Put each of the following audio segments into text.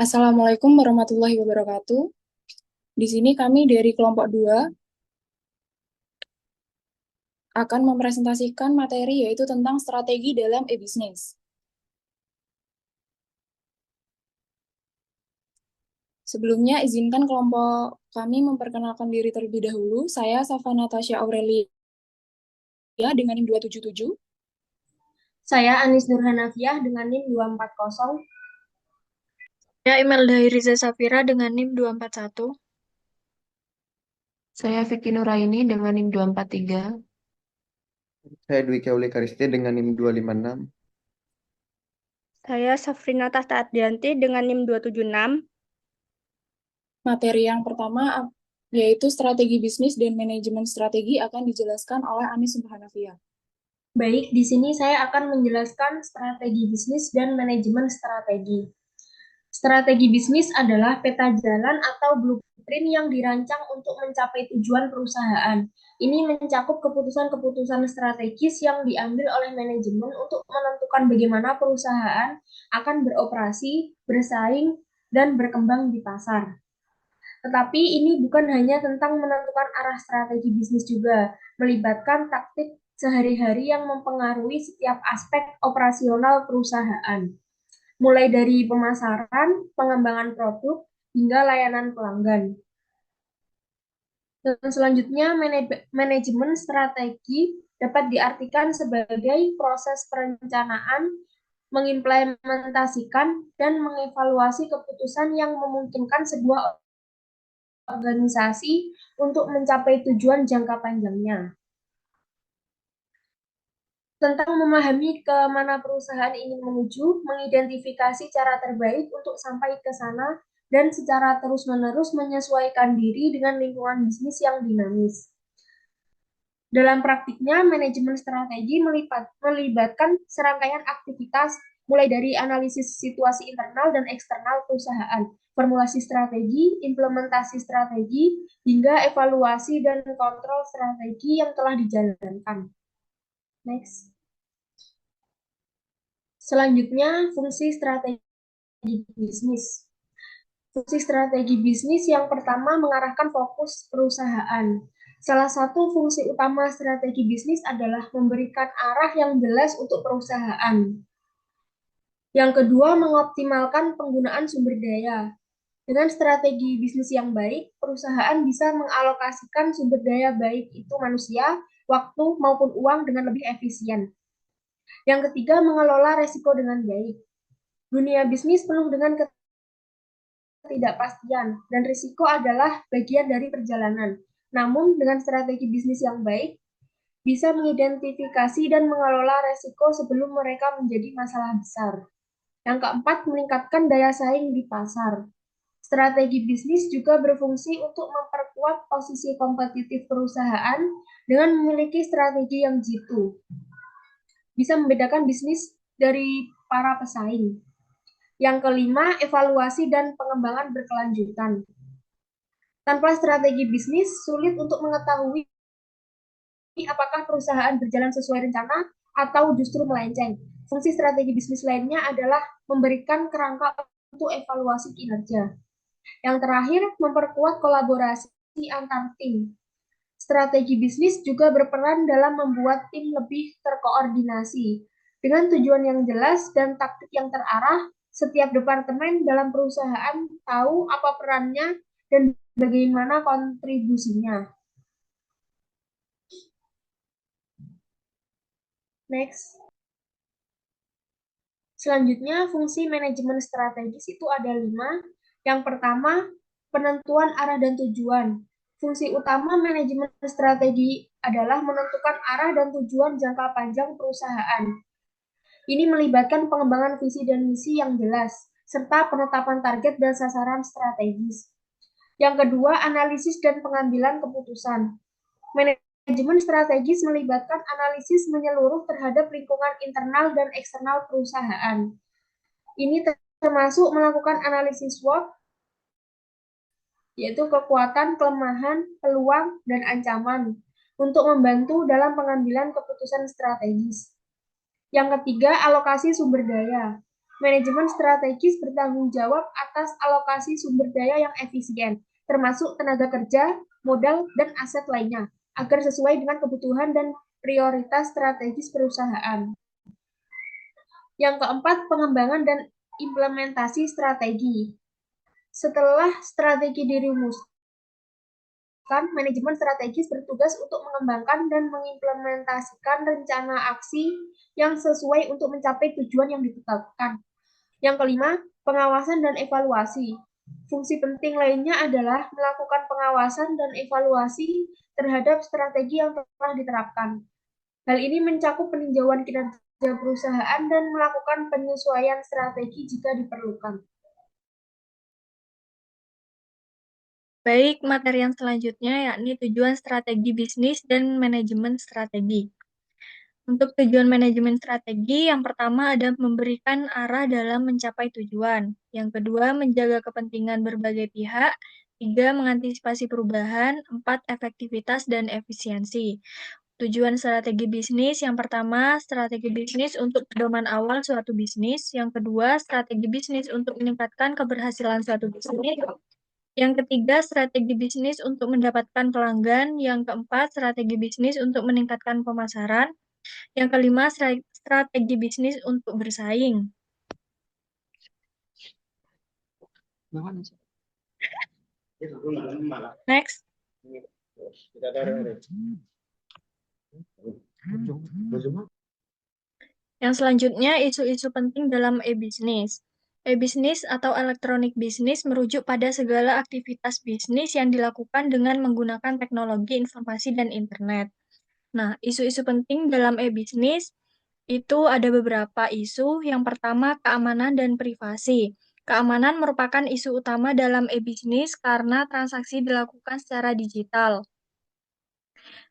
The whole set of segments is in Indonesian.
Assalamualaikum warahmatullahi wabarakatuh. Di sini kami dari kelompok 2 akan mempresentasikan materi yaitu tentang strategi dalam e-bisnis. Sebelumnya, izinkan kelompok kami memperkenalkan diri terlebih dahulu. Saya Safa Natasha Aurelia dengan NIM 277. Saya Anis Nurhanafiah dengan NIM 240. Saya Imelda Iriza Safira dengan NIM 241. Saya Vicky Nuraini dengan NIM 243. Saya Dwi Kauli Kariste dengan NIM 256. Saya Safrina Tasardianti dengan NIM 276. Materi yang pertama yaitu strategi bisnis dan manajemen strategi akan dijelaskan oleh Anis Subhanafia. Baik, di sini saya akan menjelaskan strategi bisnis dan manajemen strategi. Strategi bisnis adalah peta jalan atau blueprint yang dirancang untuk mencapai tujuan perusahaan. Ini mencakup keputusan-keputusan strategis yang diambil oleh manajemen untuk menentukan bagaimana perusahaan akan beroperasi, bersaing, dan berkembang di pasar. Tetapi ini bukan hanya tentang menentukan arah strategi bisnis juga, melibatkan taktik sehari-hari yang mempengaruhi setiap aspek operasional perusahaan, mulai dari pemasaran, pengembangan produk, hingga layanan pelanggan. Dan selanjutnya, manajemen strategi dapat diartikan sebagai proses perencanaan, mengimplementasikan, dan mengevaluasi keputusan yang memungkinkan sebuah organisasi untuk mencapai tujuan jangka panjangnya. Tentang memahami ke mana perusahaan ingin menuju, mengidentifikasi cara terbaik untuk sampai ke sana, dan secara terus-menerus menyesuaikan diri dengan lingkungan bisnis yang dinamis. Dalam praktiknya, manajemen strategi melibatkan serangkaian aktivitas mulai dari analisis situasi internal dan eksternal perusahaan, formulasi strategi, implementasi strategi, hingga evaluasi dan kontrol strategi yang telah dijalankan. Next. Selanjutnya, fungsi strategi bisnis. Fungsi strategi bisnis yang pertama mengarahkan fokus perusahaan. Salah satu fungsi utama strategi bisnis adalah memberikan arah yang jelas untuk perusahaan. Yang kedua, mengoptimalkan penggunaan sumber daya. Dengan strategi bisnis yang baik, perusahaan bisa mengalokasikan sumber daya baik itu manusia, waktu, maupun uang dengan lebih efisien. Yang ketiga, mengelola resiko dengan baik. Dunia bisnis penuh dengan ketidakpastian, dan risiko adalah bagian dari perjalanan. Namun, dengan strategi bisnis yang baik, bisa mengidentifikasi dan mengelola resiko sebelum mereka menjadi masalah besar. Yang keempat, meningkatkan daya saing di pasar. Strategi bisnis juga berfungsi untuk memperkuat posisi kompetitif perusahaan dengan memiliki strategi yang jitu. Bisa membedakan bisnis dari para pesaing. Yang kelima, evaluasi dan pengembangan berkelanjutan. Tanpa strategi bisnis, sulit untuk mengetahui apakah perusahaan berjalan sesuai rencana atau justru melenceng. Fungsi strategi bisnis lainnya adalah memberikan kerangka untuk evaluasi kinerja. Yang terakhir, memperkuat kolaborasi antar tim. Strategi bisnis juga berperan dalam membuat tim lebih terkoordinasi. Dengan tujuan yang jelas dan taktik yang terarah, setiap departemen dalam perusahaan tahu apa perannya dan bagaimana kontribusinya. Next. Selanjutnya, fungsi manajemen strategis itu ada 5. Yang pertama, penentuan arah dan tujuan. Fungsi utama manajemen strategi adalah menentukan arah dan tujuan jangka panjang perusahaan. Ini melibatkan pengembangan visi dan misi yang jelas, serta penetapan target dan sasaran strategis. Yang kedua, analisis dan pengambilan keputusan. Manajemen strategis melibatkan analisis menyeluruh terhadap lingkungan internal dan eksternal perusahaan. Ini termasuk melakukan analisis SWOT, yaitu kekuatan, kelemahan, peluang, dan ancaman, untuk membantu dalam pengambilan keputusan strategis. Yang ketiga, alokasi sumber daya. Manajemen strategis bertanggung jawab atas alokasi sumber daya yang efisien, termasuk tenaga kerja, modal, dan aset lainnya, agar sesuai dengan kebutuhan dan prioritas strategis perusahaan. Yang keempat, pengembangan dan implementasi strategi. Setelah strategi dirumuskan, manajemen strategis bertugas untuk mengembangkan dan mengimplementasikan rencana aksi yang sesuai untuk mencapai tujuan yang ditetapkan. Yang kelima, pengawasan dan evaluasi. Fungsi penting lainnya adalah melakukan pengawasan dan evaluasi terhadap strategi yang telah diterapkan. Hal ini mencakup peninjauan kinerja perusahaan dan melakukan penyesuaian strategi jika diperlukan. Baik, materi yang selanjutnya yakni tujuan strategi bisnis dan manajemen strategi. Untuk tujuan manajemen strategi, yang pertama ada memberikan arah dalam mencapai tujuan. Yang kedua, menjaga kepentingan berbagai pihak. Tiga, mengantisipasi perubahan. Empat, efektivitas dan efisiensi. Tujuan strategi bisnis, yang pertama, strategi bisnis untuk pedoman awal suatu bisnis. Yang kedua, strategi bisnis untuk meningkatkan keberhasilan suatu bisnis. Yang ketiga, strategi bisnis untuk mendapatkan pelanggan. Yang keempat, strategi bisnis untuk meningkatkan pemasaran. Yang kelima, strategi bisnis untuk bersaing. Next. Yang selanjutnya, isu-isu penting dalam e-bisnis. E-bisnis atau electronic business merujuk pada segala aktivitas bisnis yang dilakukan dengan menggunakan teknologi informasi dan internet. Nah, isu-isu penting dalam e-bisnis itu ada beberapa isu. Yang pertama, keamanan dan privasi. Keamanan merupakan isu utama dalam e-bisnis karena transaksi dilakukan secara digital.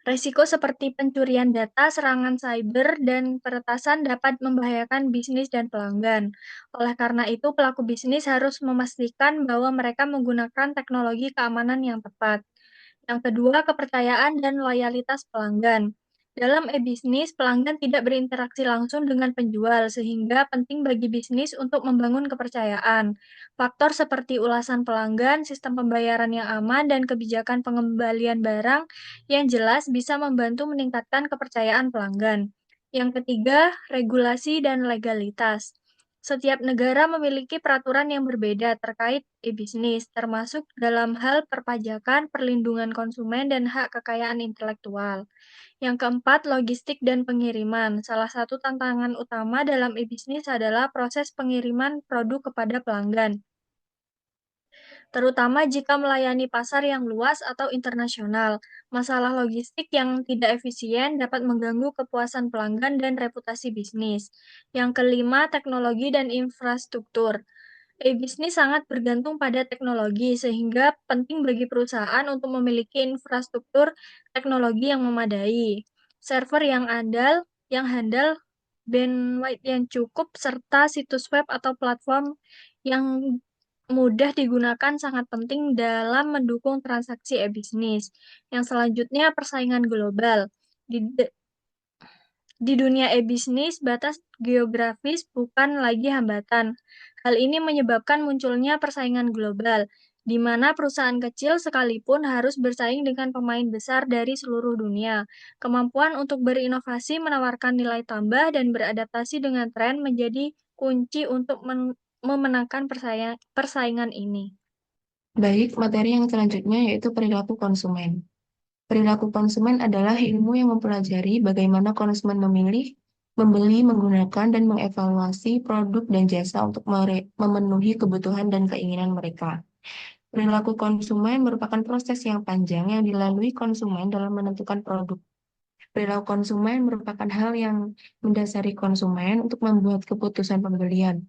Resiko seperti pencurian data, serangan cyber, dan peretasan dapat membahayakan bisnis dan pelanggan. Oleh karena itu, pelaku bisnis harus memastikan bahwa mereka menggunakan teknologi keamanan yang tepat. Yang kedua, kepercayaan dan loyalitas pelanggan. Dalam e-bisnis, pelanggan tidak berinteraksi langsung dengan penjual, sehingga penting bagi bisnis untuk membangun kepercayaan. Faktor seperti ulasan pelanggan, sistem pembayaran yang aman, dan kebijakan pengembalian barang yang jelas bisa membantu meningkatkan kepercayaan pelanggan. Yang ketiga, regulasi dan legalitas. Setiap negara memiliki peraturan yang berbeda terkait e-bisnis, termasuk dalam hal perpajakan, perlindungan konsumen, dan hak kekayaan intelektual. Yang keempat, logistik dan pengiriman. Salah satu tantangan utama dalam e-bisnis adalah proses pengiriman produk kepada pelanggan, terutama jika melayani pasar yang luas atau internasional. Masalah logistik yang tidak efisien dapat mengganggu kepuasan pelanggan dan reputasi bisnis. Yang kelima, teknologi dan infrastruktur. E-bisnis sangat bergantung pada teknologi, sehingga penting bagi perusahaan untuk memiliki infrastruktur teknologi yang memadai, server yang andal, yang handal, bandwidth yang cukup, serta situs web atau platform yang mudah digunakan sangat penting dalam mendukung transaksi e-bisnis. Yang selanjutnya, persaingan global. Di, di dunia e-bisnis, batas geografis bukan lagi hambatan. Hal ini menyebabkan munculnya persaingan global, di mana perusahaan kecil sekalipun harus bersaing dengan pemain besar dari seluruh dunia. Kemampuan untuk berinovasi, menawarkan nilai tambah, dan beradaptasi dengan tren menjadi kunci untuk memenangkan persaingan ini. Baik, materi yang selanjutnya yaitu perilaku konsumen. Perilaku konsumen adalah ilmu yang mempelajari bagaimana konsumen memilih, membeli, menggunakan, dan mengevaluasi produk dan jasa untuk memenuhi kebutuhan dan keinginan mereka. Perilaku konsumen merupakan proses yang panjang yang dilalui konsumen dalam menentukan produk. Perilaku konsumen merupakan hal yang mendasari konsumen untuk membuat keputusan pembelian.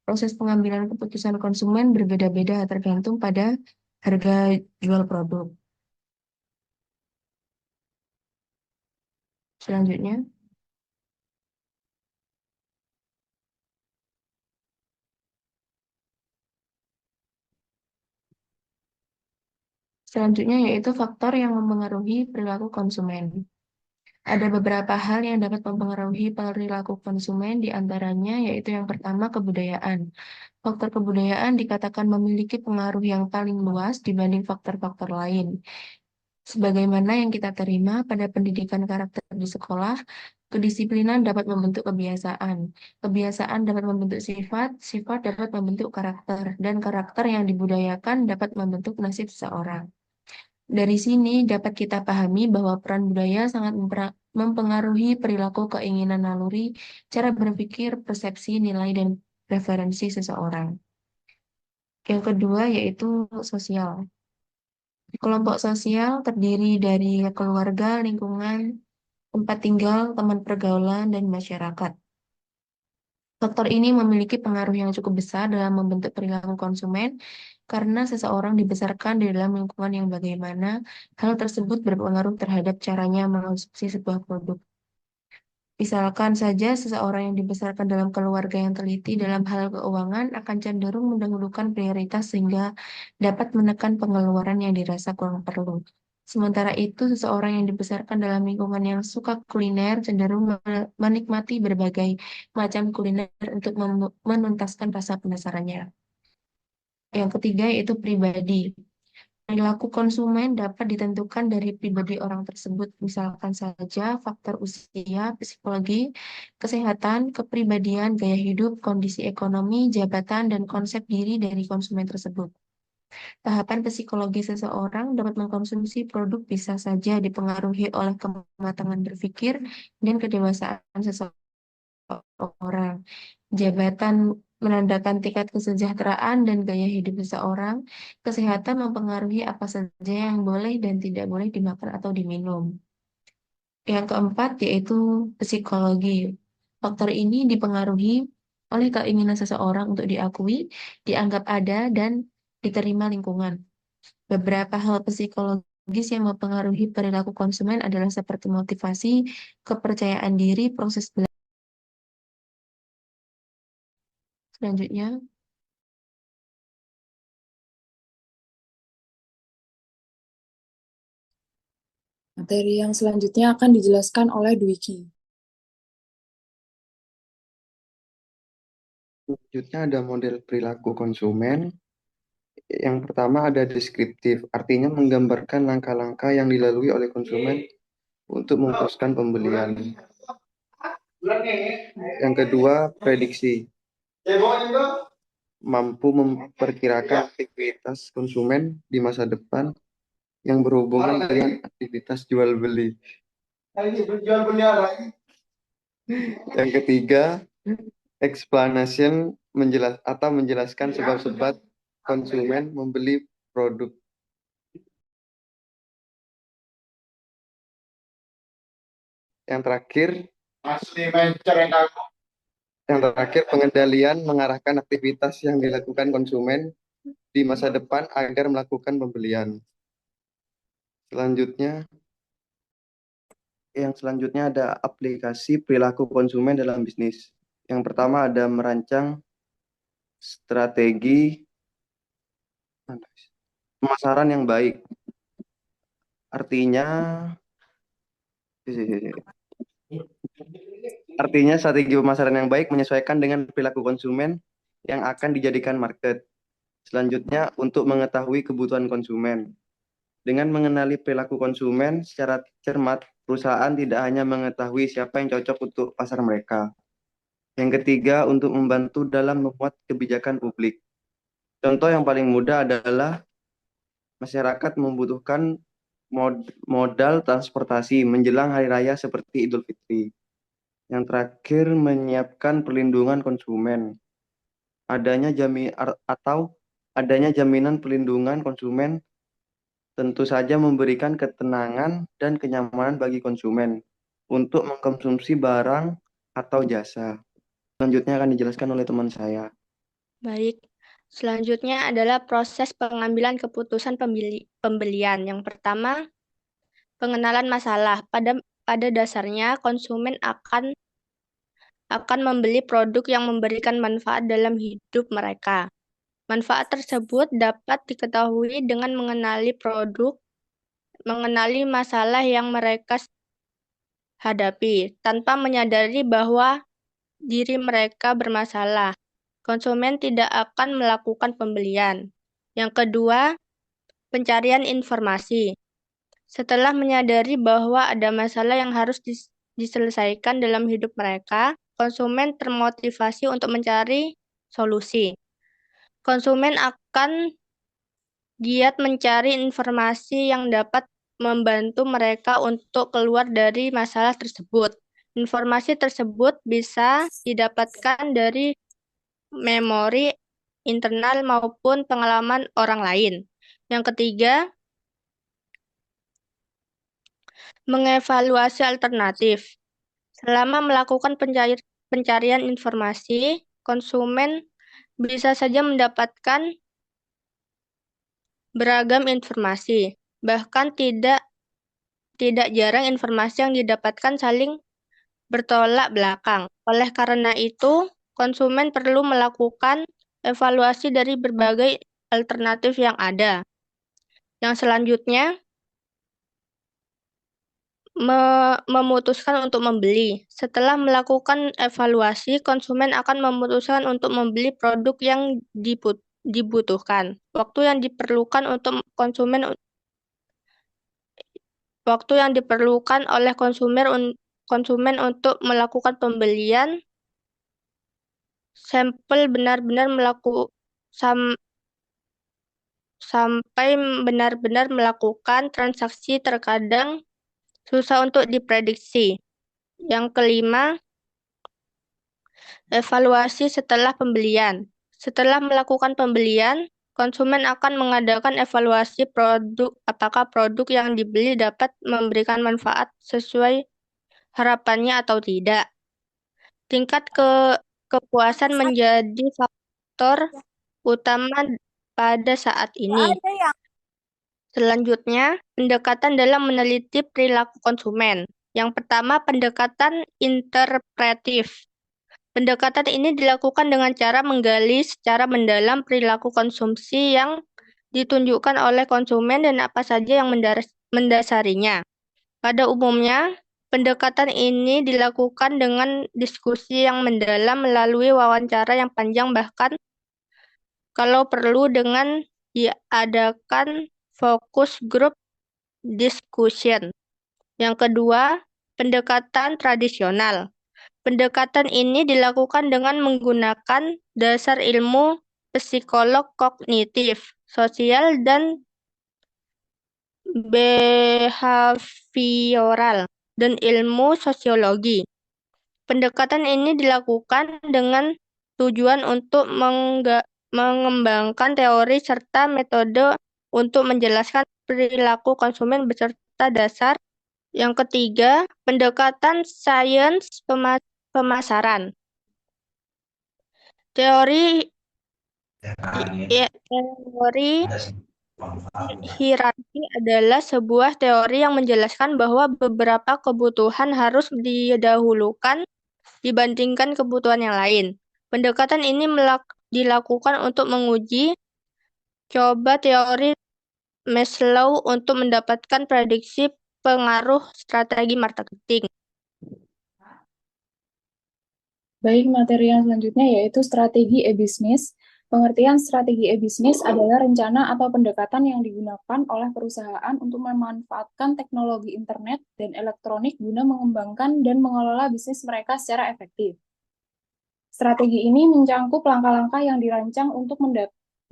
Proses pengambilan keputusan konsumen berbeda-beda tergantung pada harga jual produk. Selanjutnya, yaitu faktor yang mempengaruhi perilaku konsumen. Ada beberapa hal yang dapat mempengaruhi perilaku konsumen, di antaranya yaitu yang pertama kebudayaan. Faktor kebudayaan dikatakan memiliki pengaruh yang paling luas dibanding faktor-faktor lain. Sebagaimana yang kita terima pada pendidikan karakter di sekolah, kedisiplinan dapat membentuk kebiasaan. Kebiasaan dapat membentuk sifat, sifat dapat membentuk karakter, dan karakter yang dibudayakan dapat membentuk nasib seseorang. Dari sini dapat kita pahami bahwa peran budaya sangat mempengaruhi perilaku, keinginan naluri, cara berpikir, persepsi, nilai, dan preferensi seseorang. Yang kedua yaitu sosial. Kelompok sosial terdiri dari keluarga, lingkungan, tempat tinggal, teman pergaulan, dan masyarakat. Faktor ini memiliki pengaruh yang cukup besar dalam membentuk perilaku konsumen karena seseorang dibesarkan di dalam lingkungan yang bagaimana hal tersebut berpengaruh terhadap caranya mengonsumsi sebuah produk. Misalkan saja seseorang yang dibesarkan dalam keluarga yang teliti dalam hal keuangan akan cenderung mendahulukan prioritas sehingga dapat menekan pengeluaran yang dirasa kurang perlu. Sementara itu, seseorang yang dibesarkan dalam lingkungan yang suka kuliner cenderung menikmati berbagai macam kuliner untuk menuntaskan rasa penasarannya. Yang ketiga yaitu pribadi. Perilaku konsumen dapat ditentukan dari pribadi orang tersebut, misalkan saja faktor usia, psikologi, kesehatan, kepribadian, gaya hidup, kondisi ekonomi, jabatan, dan konsep diri dari konsumen tersebut. Tahapan psikologi seseorang dapat mengkonsumsi produk bisa saja dipengaruhi oleh kematangan berpikir dan kedewasaan seseorang. Jabatan menandakan tingkat kesejahteraan dan gaya hidup seseorang. Kesehatan mempengaruhi apa saja yang boleh dan tidak boleh dimakan atau diminum. Yang keempat yaitu psikologi. Faktor ini dipengaruhi oleh keinginan seseorang untuk diakui, dianggap ada, dan diterima lingkungan. Beberapa hal psikologis yang mempengaruhi perilaku konsumen adalah seperti motivasi, kepercayaan diri, proses belajar. Selanjutnya, Materi yang selanjutnya akan dijelaskan oleh Dwiki. Selanjutnya ada model perilaku konsumen. Yang pertama ada deskriptif, artinya menggambarkan langkah-langkah yang dilalui oleh konsumen untuk memutuskan pembelian. Yang kedua, prediksi, mampu memperkirakan aktivitas konsumen di masa depan yang berhubungan dengan aktivitas jual beli. Yang ketiga, explanation, menjelaskan sebab-sebab konsumen membeli produk. Yang terakhir, pengendalian mengarahkan aktivitas yang dilakukan konsumen di masa depan agar melakukan pembelian. Selanjutnya ada aplikasi perilaku konsumen dalam bisnis. Yang pertama ada merancang strategi pemasaran yang baik. Artinya strategi pemasaran yang baik menyesuaikan dengan perilaku konsumen yang akan dijadikan market. Selanjutnya, untuk mengetahui kebutuhan konsumen. Dengan mengenali perilaku konsumen secara cermat, perusahaan tidak hanya mengetahui siapa yang cocok untuk pasar mereka. Yang ketiga, untuk membantu dalam membuat kebijakan publik. Contoh yang paling mudah adalah masyarakat membutuhkan modal transportasi menjelang hari raya seperti Idul Fitri. Yang terakhir, menyiapkan perlindungan konsumen. Adanya jaminan perlindungan konsumen tentu saja memberikan ketenangan dan kenyamanan bagi konsumen untuk mengkonsumsi barang atau jasa. Selanjutnya akan dijelaskan oleh teman saya. Baik, selanjutnya adalah proses pengambilan keputusan pembelian. Yang pertama, pengenalan masalah. Pada dasarnya, konsumen akan membeli produk yang memberikan manfaat dalam hidup mereka. Manfaat tersebut dapat diketahui dengan mengenali produk, mengenali masalah yang mereka hadapi tanpa menyadari bahwa diri mereka bermasalah. Konsumen tidak akan melakukan pembelian. Yang kedua, pencarian informasi. Setelah menyadari bahwa ada masalah yang harus diselesaikan dalam hidup mereka, konsumen termotivasi untuk mencari solusi. Konsumen akan giat mencari informasi yang dapat membantu mereka untuk keluar dari masalah tersebut. Informasi tersebut bisa didapatkan dari memori internal maupun pengalaman orang lain. Yang ketiga, mengevaluasi alternatif. Selama melakukan pencarian informasi, konsumen bisa saja mendapatkan beragam informasi. Bahkan tidak jarang informasi yang didapatkan saling bertolak belakang. Oleh karena itu, konsumen perlu melakukan evaluasi dari berbagai alternatif yang ada. Yang selanjutnya, memutuskan untuk membeli. Setelah melakukan evaluasi, konsumen akan memutuskan untuk membeli produk yang dibutuhkan. Waktu yang diperlukan oleh konsumen untuk melakukan pembelian sampai benar-benar melakukan transaksi terkadang susah untuk diprediksi. Yang kelima, evaluasi setelah pembelian. Setelah melakukan pembelian, konsumen akan mengadakan evaluasi apakah produk yang dibeli dapat memberikan manfaat sesuai harapannya atau tidak. Tingkat kepuasan menjadi faktor utama pada saat ini. Selanjutnya, pendekatan dalam meneliti perilaku konsumen. Yang pertama, pendekatan interpretif. Pendekatan ini dilakukan dengan cara menggali secara mendalam perilaku konsumsi yang ditunjukkan oleh konsumen dan apa saja yang mendasarinya. Pada umumnya, pendekatan ini dilakukan dengan diskusi yang mendalam melalui wawancara yang panjang, bahkan kalau perlu dengan diadakan focus group discussion. Yang kedua, pendekatan tradisional. Pendekatan ini dilakukan dengan menggunakan dasar ilmu psikolog kognitif, sosial, dan behavioral, dan ilmu sosiologi. Pendekatan ini dilakukan dengan tujuan untuk mengembangkan teori serta metode untuk menjelaskan perilaku konsumen beserta dasar. Yang ketiga, pendekatan sains pemasaran. Teori hierarki adalah sebuah teori yang menjelaskan bahwa beberapa kebutuhan harus didahulukan dibandingkan kebutuhan yang lain. Pendekatan ini dilakukan untuk menguji coba teori Maslow untuk mendapatkan prediksi pengaruh strategi marketing. Baik, materi yang selanjutnya yaitu strategi e-bisnis. Pengertian strategi e-bisnis adalah rencana atau pendekatan yang digunakan oleh perusahaan untuk memanfaatkan teknologi internet dan elektronik guna mengembangkan dan mengelola bisnis mereka secara efektif. Strategi ini mencangkup langkah-langkah yang dirancang untuk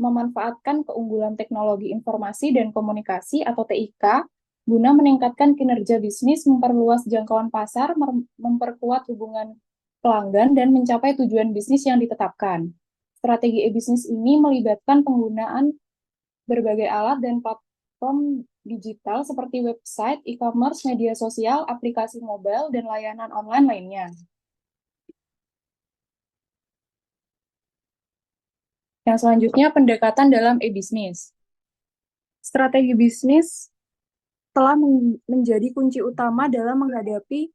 memanfaatkan keunggulan teknologi informasi dan komunikasi atau TIK guna meningkatkan kinerja bisnis, memperluas jangkauan pasar, memperkuat hubungan pelanggan, dan mencapai tujuan bisnis yang ditetapkan. Strategi e-bisnis ini melibatkan penggunaan berbagai alat dan platform digital seperti website, e-commerce, media sosial, aplikasi mobile, dan layanan online lainnya. Yang selanjutnya, pendekatan dalam e-bisnis. Strategi bisnis telah menjadi kunci utama dalam menghadapi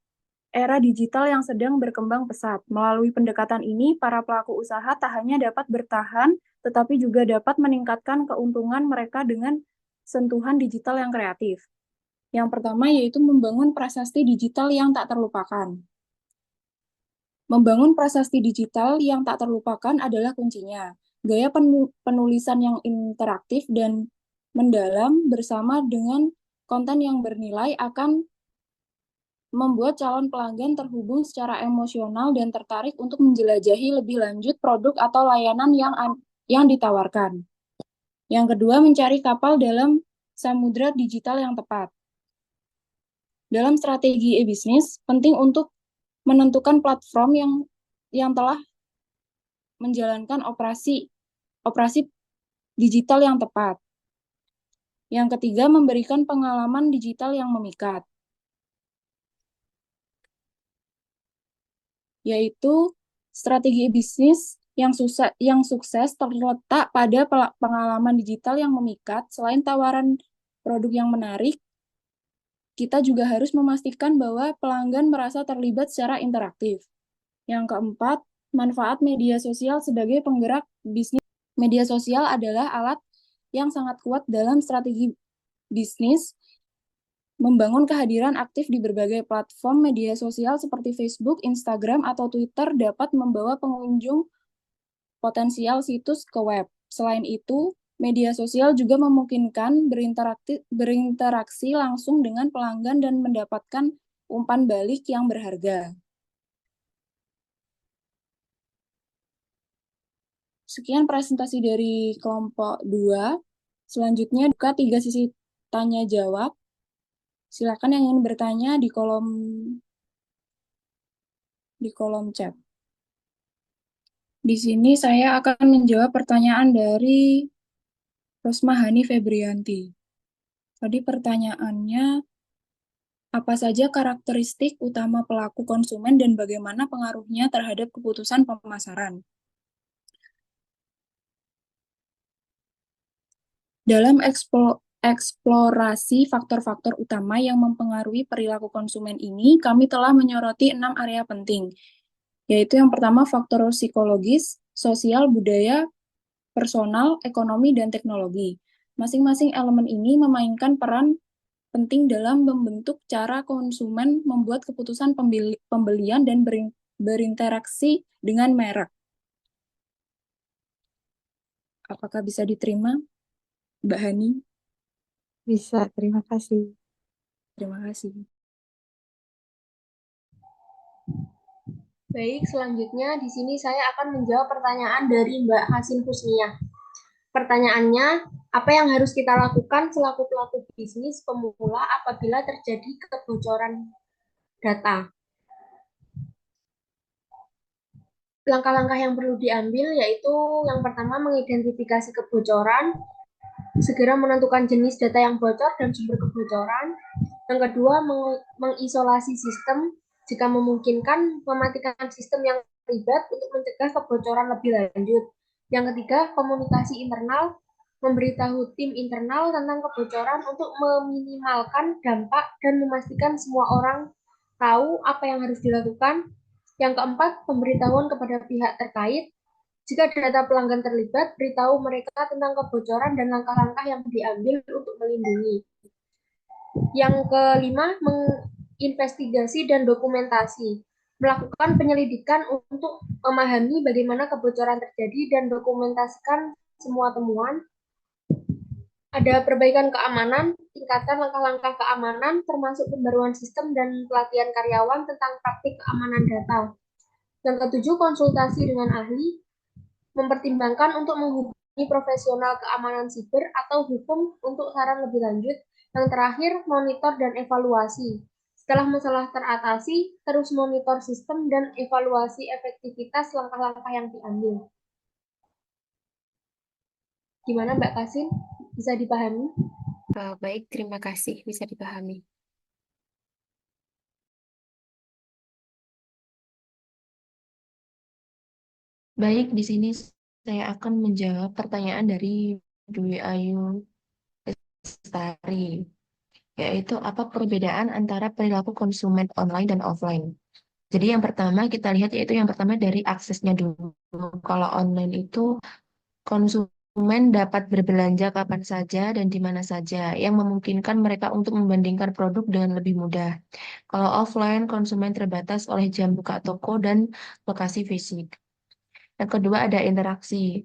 era digital yang sedang berkembang pesat. Melalui pendekatan ini, para pelaku usaha tak hanya dapat bertahan, tetapi juga dapat meningkatkan keuntungan mereka dengan sentuhan digital yang kreatif. Yang pertama yaitu membangun prasasti digital yang tak terlupakan. Membangun prasasti digital yang tak terlupakan adalah kuncinya. Gaya penulisan yang interaktif dan mendalam bersama dengan konten yang bernilai akan membuat calon pelanggan terhubung secara emosional dan tertarik untuk menjelajahi lebih lanjut produk atau layanan yang ditawarkan. Yang kedua, mencari kapal dalam samudra digital yang tepat. Dalam strategi e-bisnis, penting untuk menentukan platform yang telah menjalankan operasi digital yang tepat. Yang ketiga, memberikan pengalaman digital yang memikat, yaitu strategi bisnis yang sukses terletak pada pengalaman digital yang memikat. Selain tawaran produk yang menarik, kita juga harus memastikan bahwa pelanggan merasa terlibat secara interaktif. Yang keempat, manfaat media sosial sebagai penggerak bisnis. Media sosial adalah alat yang sangat kuat dalam strategi bisnis. Membangun kehadiran aktif di berbagai platform media sosial seperti Facebook, Instagram, atau Twitter dapat membawa pengunjung potensial situs ke web. Selain itu, media sosial juga memungkinkan berinteraksi langsung dengan pelanggan dan mendapatkan umpan balik yang berharga. Sekian presentasi dari kelompok 2. Selanjutnya buka 3 sisi tanya jawab. Silakan yang ingin bertanya di kolom chat. Di sini saya akan menjawab pertanyaan dari Rosmahani Febrianti. Tadi pertanyaannya, apa saja karakteristik utama pelaku konsumen dan bagaimana pengaruhnya terhadap keputusan pemasaran? Dalam eksplorasi faktor-faktor utama yang mempengaruhi perilaku konsumen ini, kami telah menyoroti 6 area penting, yaitu yang pertama faktor psikologis, sosial, budaya, personal, ekonomi, dan teknologi. Masing-masing elemen ini memainkan peran penting dalam membentuk cara konsumen membuat keputusan pembelian dan berinteraksi dengan merek. Apakah bisa diterima, Mbak Hani? Bisa, terima kasih. Terima kasih. Baik, selanjutnya di sini saya akan menjawab pertanyaan dari Mbak Hasin Husniah. Pertanyaannya, apa yang harus kita lakukan selaku pelaku bisnis pemula apabila terjadi kebocoran data? Langkah-langkah yang perlu diambil yaitu yang pertama mengidentifikasi kebocoran, segera menentukan jenis data yang bocor dan sumber kebocoran. Yang kedua, mengisolasi sistem, jika memungkinkan mematikan sistem yang terlibat untuk mencegah kebocoran lebih lanjut. Yang ketiga, komunikasi internal, memberitahu tim internal tentang kebocoran untuk meminimalkan dampak dan memastikan semua orang tahu apa yang harus dilakukan. Yang keempat, pemberitahuan kepada pihak terkait. Jika data pelanggan terlibat, beritahu mereka tentang kebocoran dan langkah-langkah yang diambil untuk melindungi. Yang kelima, menginvestigasi dan dokumentasi. Melakukan penyelidikan untuk memahami bagaimana kebocoran terjadi dan dokumentasikan semua temuan. Ada perbaikan keamanan, tingkatkan langkah-langkah keamanan, termasuk pembaruan sistem dan pelatihan karyawan tentang praktik keamanan data. Yang ketujuh, konsultasi dengan ahli, mempertimbangkan untuk menghubungi profesional keamanan siber atau hukum untuk saran lebih lanjut. Yang terakhir, monitor dan evaluasi. Setelah masalah teratasi, terus monitor sistem dan evaluasi efektivitas langkah-langkah yang diambil. Gimana Mbak Kasin? Bisa dipahami? Baik, terima kasih. Bisa dipahami. Baik, di sini saya akan menjawab pertanyaan dari Dwi Ayu Lestari, yaitu apa perbedaan antara perilaku konsumen online dan offline. Jadi yang pertama kita lihat yaitu yang pertama dari aksesnya dulu. Kalau online itu konsumen Konsumen dapat berbelanja kapan saja dan di mana saja, yang memungkinkan mereka untuk membandingkan produk dengan lebih mudah. Kalau offline, konsumen terbatas oleh jam buka toko dan lokasi fisik. Yang kedua ada interaksi.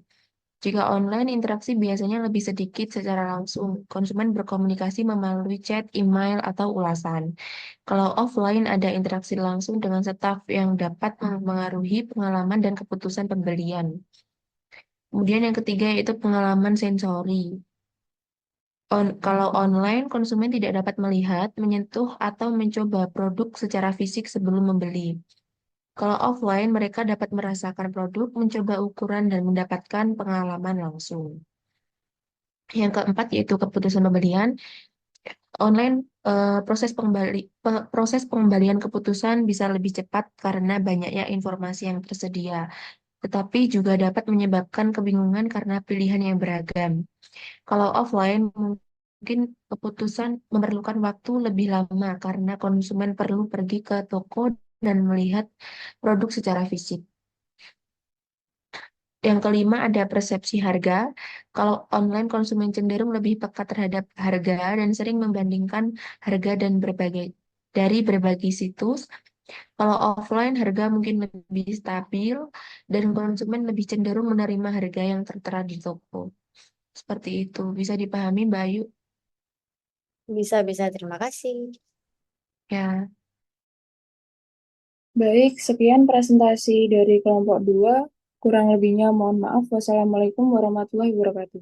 Jika online, interaksi biasanya lebih sedikit secara langsung. Konsumen berkomunikasi melalui chat, email, atau ulasan. Kalau offline, ada interaksi langsung dengan staf yang dapat mempengaruhi pengalaman dan keputusan pembelian. Kemudian yang ketiga yaitu pengalaman sensori. Kalau online, konsumen tidak dapat melihat, menyentuh, atau mencoba produk secara fisik sebelum membeli. Kalau offline, mereka dapat merasakan produk, mencoba ukuran, dan mendapatkan pengalaman langsung. Yang keempat yaitu keputusan pembelian. Online, proses pengembalian keputusan bisa lebih cepat karena banyaknya informasi yang tersedia, tetapi juga dapat menyebabkan kebingungan karena pilihan yang beragam. Kalau offline, mungkin keputusan memerlukan waktu lebih lama karena konsumen perlu pergi ke toko dan melihat produk secara fisik. Yang kelima ada persepsi harga. Kalau online, konsumen cenderung lebih peka terhadap harga dan sering membandingkan harga dari berbagai situs. Kalau offline, harga mungkin lebih stabil dan konsumen lebih cenderung menerima harga yang tertera di toko. Seperti itu. Bisa dipahami, Mbak Ayu? Bisa. Terima kasih. Ya. Baik, sekian presentasi dari kelompok 2. Kurang lebihnya mohon maaf. Wassalamualaikum warahmatullahi wabarakatuh.